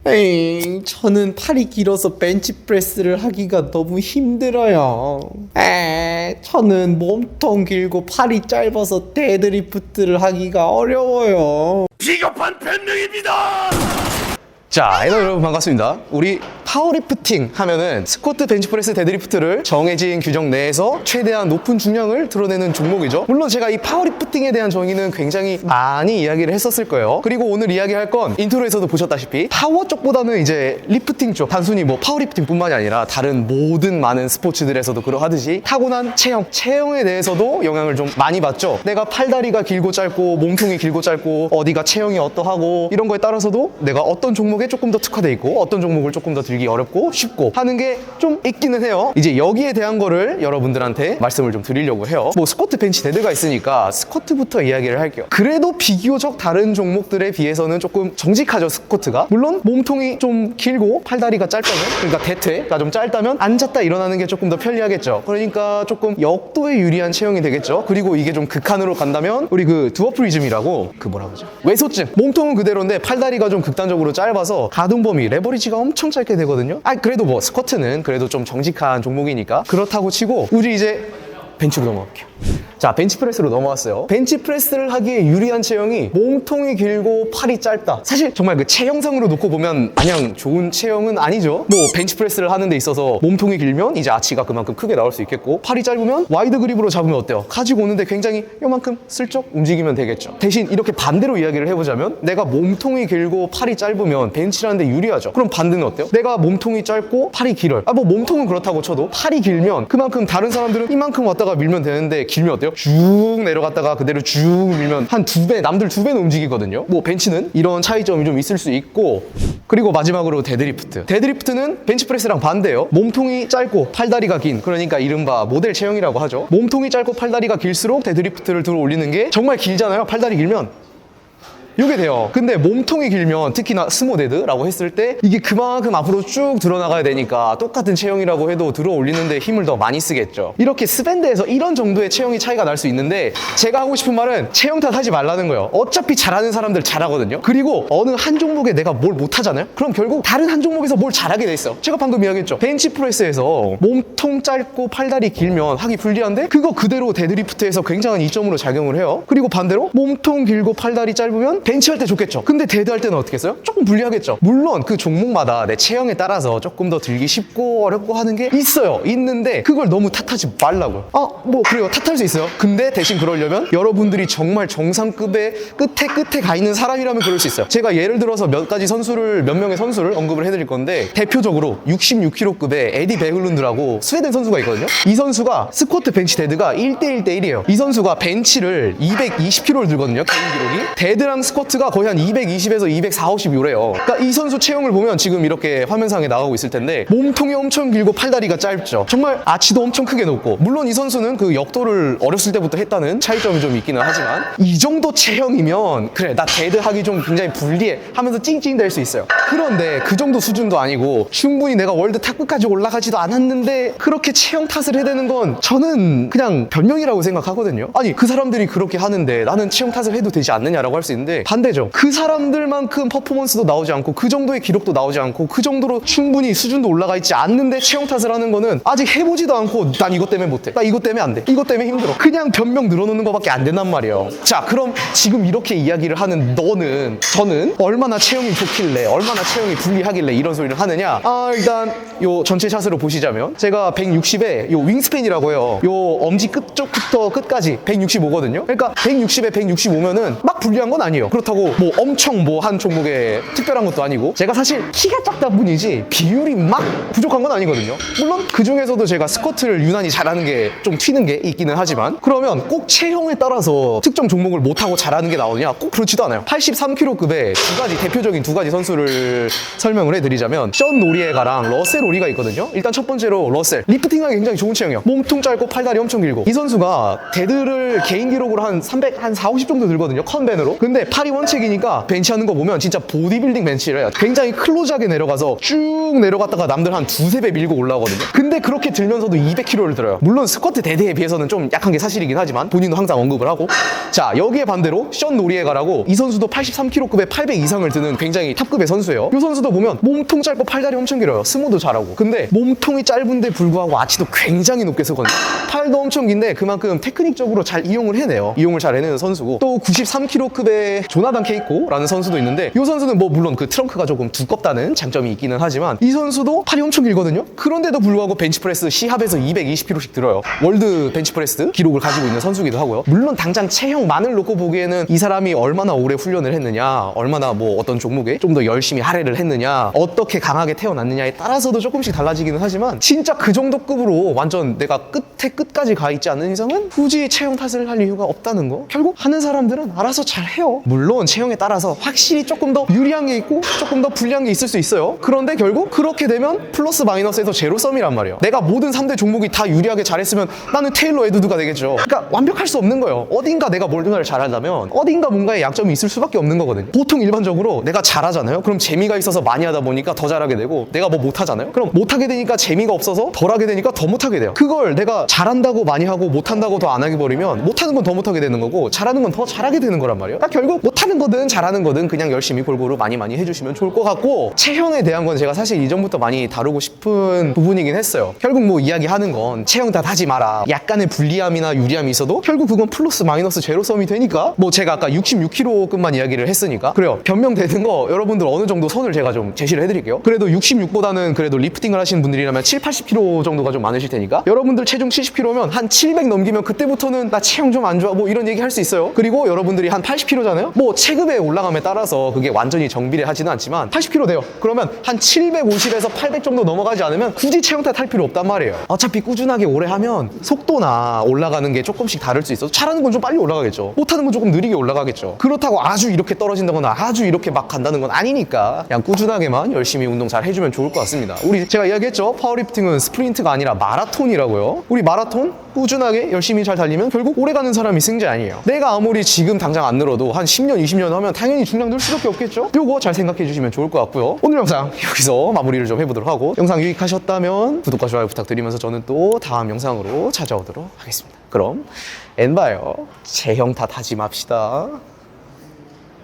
에이, 저는 팔이 길어서 벤치프레스를 하기가 너무 힘들어요. 저는 몸통 길고 팔이 짧아서 데드리프트를 하기가 어려워요. 비겁한 변명입니다. 자, 여러분 반갑습니다. 우리 파워리프팅 하면은 스쿼트, 벤치프레스, 데드리프트를 정해진 규정 내에서 최대한 높은 중량을 드러내는 종목이죠. 물론 제가 이 파워리프팅에 대한 정의는 굉장히 많이 이야기를 했었을 거예요. 그리고 오늘 이야기할 건 인트로에서도 보셨다시피 파워 쪽보다는 이제 리프팅 쪽, 단순히 뭐 파워리프팅 뿐만이 아니라 다른 모든 많은 스포츠들에서도 그러하듯이 타고난 체형에 대해서도 영향을 좀 많이 받죠. 내가 팔다리가 길고 짧고 몸통이 길고 짧고 어디가 체형이 어떠하고 이런 거에 따라서도 내가 어떤 종목에 조금 더 특화돼 있고 어떤 종목을 조금 더 들기 어렵고 쉽고 하는 게 좀 있기는 해요. 이제 여기에 대한 거를 여러분들한테 말씀을 좀 드리려고 해요. 뭐 스쿼트, 벤치, 데드가 있으니까 스쿼트부터 이야기를 할게요. 그래도 비교적 다른 종목들에 비해서는 조금 정직하죠, 스쿼트가. 물론 몸통이 좀 길고 팔다리가 짧다면, 그러니까 대퇴가 좀 짧다면 앉았다 일어나는 게 조금 더 편리하겠죠. 그러니까 조금 역도에 유리한 체형이 되겠죠. 그리고 이게 좀 극한으로 간다면 우리 그 두어프리즘이라고 그 뭐라 그러죠? 외소증. 몸통은 그대로인데 팔다리가 좀 극단적으로 짧아서 가동 범위, 레버리지가 엄청 짧게 되거든요. 그래도 뭐 스쿼트는 그래도 좀 정직한 종목이니까 그렇다고 치고 우리 이제 벤치로 넘어갈게요. 자, 벤치프레스로 넘어왔어요. 벤치프레스를 하기에 유리한 체형이 몸통이 길고 팔이 짧다. 사실 정말 그 체형상으로 놓고 보면 마냥 좋은 체형은 아니죠. 뭐 벤치프레스를 하는 데 있어서 몸통이 길면 이제 아치가 그만큼 크게 나올 수 있겠고, 팔이 짧으면 와이드 그립으로 잡으면 어때요? 가지고 오는데 굉장히 요만큼 슬쩍 움직이면 되겠죠. 대신 이렇게 반대로 이야기를 해보자면 내가 몸통이 길고 팔이 짧으면 벤치라는 데 유리하죠. 그럼 반대는 어때요? 내가 몸통이 짧고 팔이 길어요. 뭐 몸통은 그렇다고 쳐도 팔이 길면 그만큼 다른 사람들은 이만큼 왔다가 밀면 되는데 길면 어때요? 쭉 내려갔다가 그대로 쭉 밀면 한 2배, 남들 2배는 움직이거든요. 뭐 벤치는 이런 차이점이 좀 있을 수 있고, 그리고 마지막으로 데드리프트. 데드리프트는 벤치프레스랑 반대예요. 몸통이 짧고 팔다리가 긴, 그러니까 이른바 모델 체형이라고 하죠. 몸통이 짧고 팔다리가 길수록 데드리프트를 들어 올리는 게 정말 길잖아요. 팔다리 길면 이게 돼요. 근데 몸통이 길면 특히나 스모데드라고 했을 때 이게 그만큼 앞으로 쭉 드러나가야 되니까 똑같은 체형이라고 해도 들어 올리는데 힘을 더 많이 쓰겠죠. 이렇게 스밴드에서 이런 정도의 체형이 차이가 날 수 있는데, 제가 하고 싶은 말은 체형 탓하지 말라는 거예요. 어차피 잘하는 사람들 잘하거든요. 그리고 어느 한 종목에 내가 뭘 못하잖아요. 그럼 결국 다른 한 종목에서 뭘 잘하게 돼 있어요. 제가 방금 이야기했죠. 벤치프레스에서 몸통 짧고 팔다리 길면 하기 불리한데 그거 그대로 데드리프트에서 굉장한 이점으로 작용을 해요. 그리고 반대로 몸통 길고 팔다리 짧으면 벤치할 때 좋겠죠. 근데 데드할 때는 어떻게 했어요? 조금 불리하겠죠. 물론 그 종목마다 내 체형에 따라서 조금 더 들기 쉽고 어렵고 하는 게 있어요. 있는데 그걸 너무 탓하지 말라고요. 뭐 그래요. 탓할 수 있어요. 근데 대신 그러려면 여러분들이 정말 정상급의 끝에 가 있는 사람이라면 그럴 수 있어요. 제가 예를 들어서 몇 명의 선수를 언급을 해드릴 건데, 대표적으로 66kg급의 에디 베글룬드라고 스웨덴 선수가 있거든요. 이 선수가 스쿼트, 벤치, 데드가 1대1대1이에요. 이 선수가 벤치를 220kg를 들거든요. 개인 기록이. 데드랑 스쿼트가 거의 한 220에서 240, 50요래요. 그러니까 이 선수 체형을 보면 지금 이렇게 화면상에 나가고 있을 텐데 몸통이 엄청 길고 팔다리가 짧죠. 정말 아치도 엄청 크게 높고, 물론 이 선수는 그 역도를 어렸을 때부터 했다는 차이점이 좀 있기는 하지만 이 정도 체형이면 그래, 나 데드 하기 좀 굉장히 불리해 하면서 찡찡 댈 수 있어요. 그런데 그 정도 수준도 아니고 충분히 내가 월드 탑급까지 올라가지도 않았는데 그렇게 체형 탓을 해대는 건 저는 그냥 변명이라고 생각하거든요. 아니, 그 사람들이 그렇게 하는데 나는 체형 탓을 해도 되지 않느냐라고 할 수 있는데, 반대죠. 그 사람들만큼 퍼포먼스도 나오지 않고 그 정도의 기록도 나오지 않고 그 정도로 충분히 수준도 올라가 있지 않는데 체형 탓을 하는 거는 아직 해보지도 않고 난 이것 때문에 못해, 나 이것 때문에 안 돼, 이것 때문에 힘들어, 그냥 변명 늘어놓는 거밖에 안 된단 말이에요. 자, 그럼 지금 이렇게 이야기를 하는 저는 얼마나 체형이 좋길래, 얼마나 체형이 불리하길래 이런 소리를 하느냐. 일단 요 전체 샷으로 보시자면 제가 160에 요 윙스팬이라고 해요. 요 엄지 끝쪽부터 끝까지 165거든요. 그러니까 160에 165면은 막 불리한 건 아니에요. 그렇다고 뭐 엄청 뭐 한 종목에 특별한 것도 아니고, 제가 사실 키가 작다 뿐이지 비율이 막 부족한 건 아니거든요. 물론 그 중에서도 제가 스쿼트를 유난히 잘하는 게 좀 튀는 게 있기는 하지만, 그러면 꼭 체형에 따라서 특정 종목을 못하고 잘하는 게 나오느냐? 꼭 그렇지도 않아요. 83kg급의 대표적인 두 가지 선수를 설명을 해드리자면 션 노리에가랑 러셀 오리가 있거든요. 일단 첫 번째로 러셀, 리프팅하기 굉장히 좋은 체형이에요. 몸통 짧고 팔다리 엄청 길고, 이 선수가 데드를 개인 기록으로 한 300, 한 4, 50 정도 들거든요. 컨벤으로. 근데 팔이 원책이니까 벤치하는 거 보면 진짜 보디빌딩 벤치를 해요. 굉장히 클로즈하게 내려가서 쭉 내려갔다가 남들 한 두세 배 밀고 올라오거든요. 근데 그렇게 들면서도 200kg를 들어요. 물론 스쿼트 대대에 비해서는 좀 약한 게 사실이긴 하지만 본인도 항상 언급을 하고. 자, 여기에 반대로 션 노리에가라고 이 선수도 83kg급에 800 이상을 드는 굉장히 탑급의 선수예요. 이 선수도 보면 몸통 짧고 팔다리 엄청 길어요. 스모도 잘하고. 근데 몸통이 짧은데 불구하고 아치도 굉장히 높게 서거든요. 팔도 엄청 긴데 그만큼 테크닉적으로 잘 이용을 해내요. 이용을 잘 해내는 선수고, 또 93kg급의 조나단 케이코라는 선수도 있는데 이 선수는 뭐 물론 그 트렁크가 조금 두껍다는 장점이 있기는 하지만 이 선수도 팔이 엄청 길거든요. 그런데도 불구하고 벤치프레스 시합에서 220kg씩 들어요. 월드 벤치프레스 기록을 가지고 있는 선수기도 하고요. 물론 당장 체형만을 놓고 보기에는 이 사람이 얼마나 오래 훈련을 했느냐, 얼마나 뭐 어떤 종목에 좀 더 열심히 할애를 했느냐, 어떻게 강하게 태어났느냐에 따라서도 조금씩 달라지기는 하지만 진짜 그 정도 급으로 완전 내가 끝에 끝까지 가 있지 않는 이상은 굳이 체형 탓을 할 이유가 없다는 거. 결국 하는 사람들은 알아서 잘 해요. 물론 체형에 따라서 확실히 조금 더 유리한 게 있고 조금 더 불리한 게 있을 수 있어요. 그런데 결국 그렇게 되면 플러스 마이너스에서 제로섬이란 말이에요. 내가 모든 3대 종목이 다 유리하게 잘했으면 나는 테일러 에드두가 되겠죠. 그러니까 완벽할 수 없는 거예요. 어딘가 내가 뭔가를 잘한다면 어딘가 뭔가에 약점이 있을 수밖에 없는 거거든요. 보통 일반적으로 내가 잘하잖아요. 그럼 재미가 있어서 많이 하다 보니까 더 잘하게 되고, 내가 뭐 못하잖아요. 그럼 못하게 되니까 재미가 없어서 덜 하게 되니까 더 못하게 돼요. 그걸 내가 잘한다고 많이 하고 못한다고 더 안 하게 버리면 못하는 건 더 못하게 되는 거고 잘하는 건 더 잘하게 되는 거란 말이에요. 그러니까 결국 못하는 거든 잘하는 거든 그냥 열심히 골고루 많이 해주시면 좋을 것 같고, 체형에 대한 건 제가 사실 이전부터 많이 다루고 싶은 부분이긴 했어요. 결국 뭐 이야기하는 건 체형 다 하지 마라, 약간의 불리함이나 유리함이 있어도 결국 그건 플러스 마이너스 제로섬이 되니까, 뭐 제가 아까 66kg급만 이야기를 했으니까 그래요. 변명되는 거 여러분들 어느 정도 선을 제가 좀 제시를 해드릴게요. 그래도 66보다는 그래도 리프팅을 하시는 분들이라면 7, 80kg 정도가 좀 많으실 테니까 여러분들 체중 70kg면 한 700 넘기면 그때부터는 나 체형 좀 안 좋아 뭐 이런 얘기 할 수 있어요. 그리고 여러분들이 한 80kg잖아요. 뭐 체급에 올라감에 따라서 그게 완전히 정비례하지는 않지만 80kg 돼요. 그러면 한 750에서 800 정도 넘어가지 않으면 굳이 체형 탓 할 필요 없단 말이에요. 어차피 꾸준하게 오래 하면 속도나 올라가는 게 조금씩 다를 수 있어서 잘하는 건 좀 빨리 올라가겠죠. 못하는 건 조금 느리게 올라가겠죠. 그렇다고 아주 이렇게 떨어진다거나 아주 이렇게 막 간다는 건 아니니까 그냥 꾸준하게만 열심히 운동 잘 해주면 좋을 것 같습니다. 우리 제가 이야기했죠. 파워리프팅은 스프린트가 아니라 마라톤이라고요. 우리 마라톤 꾸준하게 열심히 잘 달리면 결국 오래가는 사람이 승자 아니에요. 내가 아무리 지금 당장 안 늘어도 한 10년, 20년 하면 당연히 중량 늘 수밖에 없겠죠? 요거 잘 생각해 주시면 좋을 것 같고요. 오늘 영상 여기서 마무리를 좀 해보도록 하고, 영상 유익하셨다면 구독과 좋아요 부탁드리면서 저는 또 다음 영상으로 찾아오도록 하겠습니다. 그럼 엔바요. 체형 탓하지 맙시다.